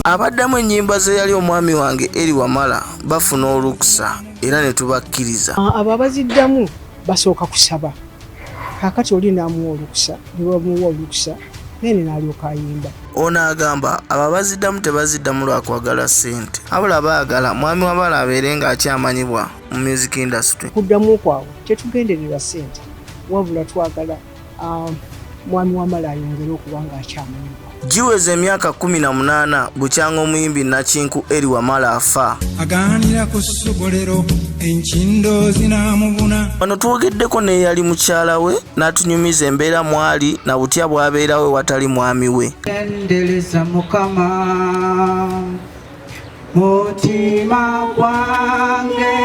Abadamu ennyimba ze yali omwami wange Elly Wamala bafuna olukusa era ne tubakkiriza. Abo abaziddamu basooka kusaba. Kakati oli n'amuwa olukusa, ne bamuwa olukusa nene n'alyoka ayimba. Ono agamba abo baziddamu tebaziddamu lwa kwagala ssente, wabula baagala mwami Wamala abeere ng'akyamanyibwa mu music industry. Kuddamu kwabwe tetugenderera ssente, wabula twagala mwami Wamala ayongere okuba ng'akyamanyibwa. Giweze emyaka 18 bukyanga omuyimbi Nakinku Elly Wamala afa. Aganira ku ssogolero enkindo zinamubuna. Wano twogeddeko ne yali mukyala we n'atunyumiza embeera mwali na butya bwabeerawe watali mwami we. Endeleza Mukama mutima gwange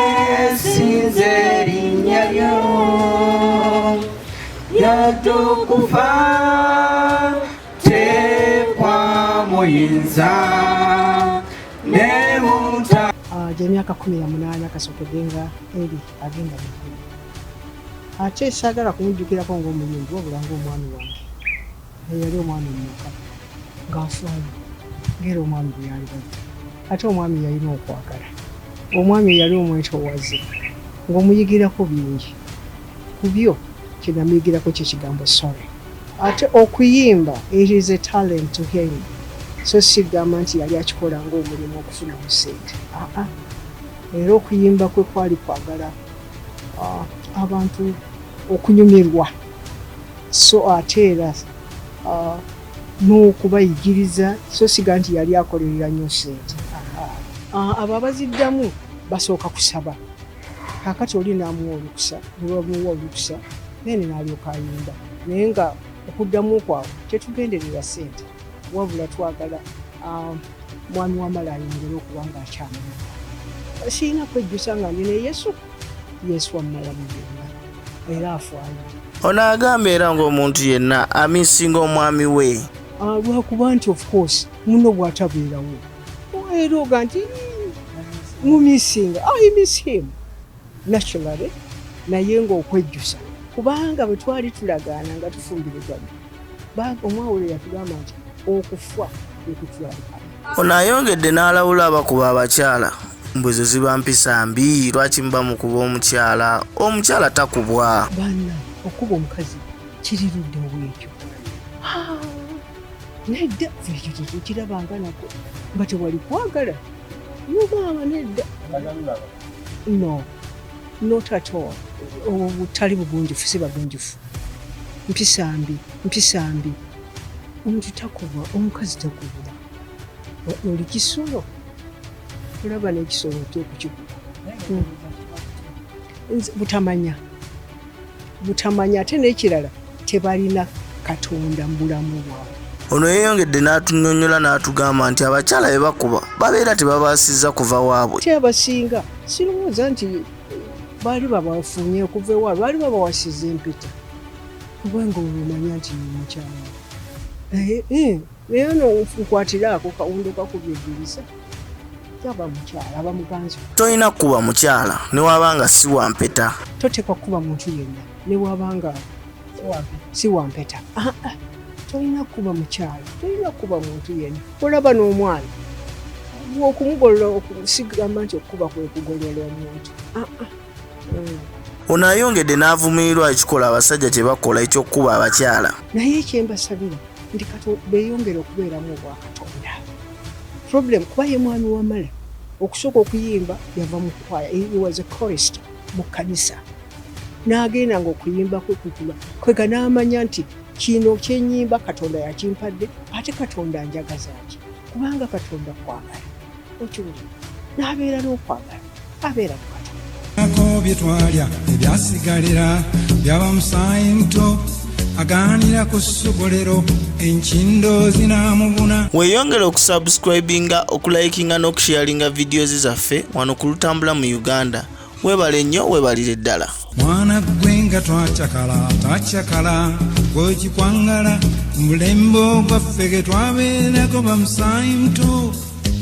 sinze linnya lyo yatukufa tekwa muyinza ne muta. Emyaka 18 kasookeddenga Elly agenda mugulu. Ate saagala kumujjukirako ng'omuyimbi wabula ng'omwami wange. Yali omwami omuka ng'afaayo ng'era omwami bwe yali bajja. Ate omwami yalina okwagala. Omwami yali omwetowaze ng'omuyigirako bingi. Ku byo kye namuyigirako kye kigambo sorry. Ate okuyimba, it is a talent to him. So sigamba nti yali akikola ng'omulimu okufuna ssente. Era okuyimba kwe kwali kwagala abantu okunyumirwa. So ate era n'okubayigiriza, so siga nti yali akolerera nnyo ssente. Abo abaziddamu basooka kusaba. Kakati oli n'amuwa olukusa, ne bamuwa olukusa nene n'alyoka ayimba. Naye nga okuddamu kwabwe tetugenderera ssente, wabula twagala mwami Wamala ayongere okuba ng'akyamanyibwa. Sirina kwejjusa nga ndina Yesu wamala mugenga era afaayo. Ono agamba era ng'omuntu yenna amisinga omwami we. Lwakuba nti of course muno bw'atabeerawo era oga nti mumisinga. I miss him naturally, naye ng'okwejjusa kubanga bwe twali tulagaana nga tufumbirizana omwawulo yatugamba nti okufa ekutwalika. Ono ayongedde n'alawula abakuba abakyala mbwe zo ziba mpisa mbi. Lwaki muba mukuba omukyala? Omukyala takubwa. Banna okuba omukazi kiriruddewo ekyo. Nedda ekyo tekirabanga nako nga tewali kwagala. Mubaaba nedda. No, not at all. Obutali bugunjufu si bagunjufu. Mpisa mbi. Omuntu takubwa, omukazi takubwa. Oli kisolo. Olaba n'ekisolo ky'okukikuba. Butamanya ate n'ekirala tebalina Katonda mu bulamu bwabwe. Ono yeeyongedde n'atunnyonnyola n'atugamba nti abakyala be bakuba babeera tebabaasizza kuva waabwe. Abasinga sirowooza nti baali babafunye okuva ewaabwe, baali babawasiza empeta kubanga omanya nti mukyala. Naye nkwatiraako kawundo kakubyegiriza yaba mukyala aba muganzi. Tolina kuba mukyala ne wabanga si wampeta. Toteekwa kuba muntu yenna ne wabanga si wampeta. Tolina kuba mukyala, tolina kuba muntu yenna. Olaba n'omwana okumugolola okusigamba nti okuba kwe kugolola omuntu. Ono ayongedde n'avumirirwa ekikola abasajja kye bakola eky'okkuba abakyala. Naye ekyembasabira nti beeyongere okubeeramu obwa Katonda. Problem kuba ye mwami Wamala okusooka okuyimba yava mu kwaya. He was a chorist mu kkanisa. N'agenda ng'okuyimba kwe kukula kwega n'amanya nti kino kyennyimba Katonda yakimpadde, ate Katonda anjagaza ki kubanga Katonda kwagala. Okiwulira n'abeera n'okwagala abeera mu Katonda. Byetwalya ebyasigalira byaba musaayi muto aganira ku ssogolero enkindo zinamubuna. Weeyongere okusubscribinga, okulayikinga n'okusharinga videos zaffe wano ku Lutambula mu Uganda. Weebale nnyo, weebalire ddala. Mwana gwe nga twakyakala gwekikwangala mu mulembe gwaffe ge twabeerako bamusaayi muto.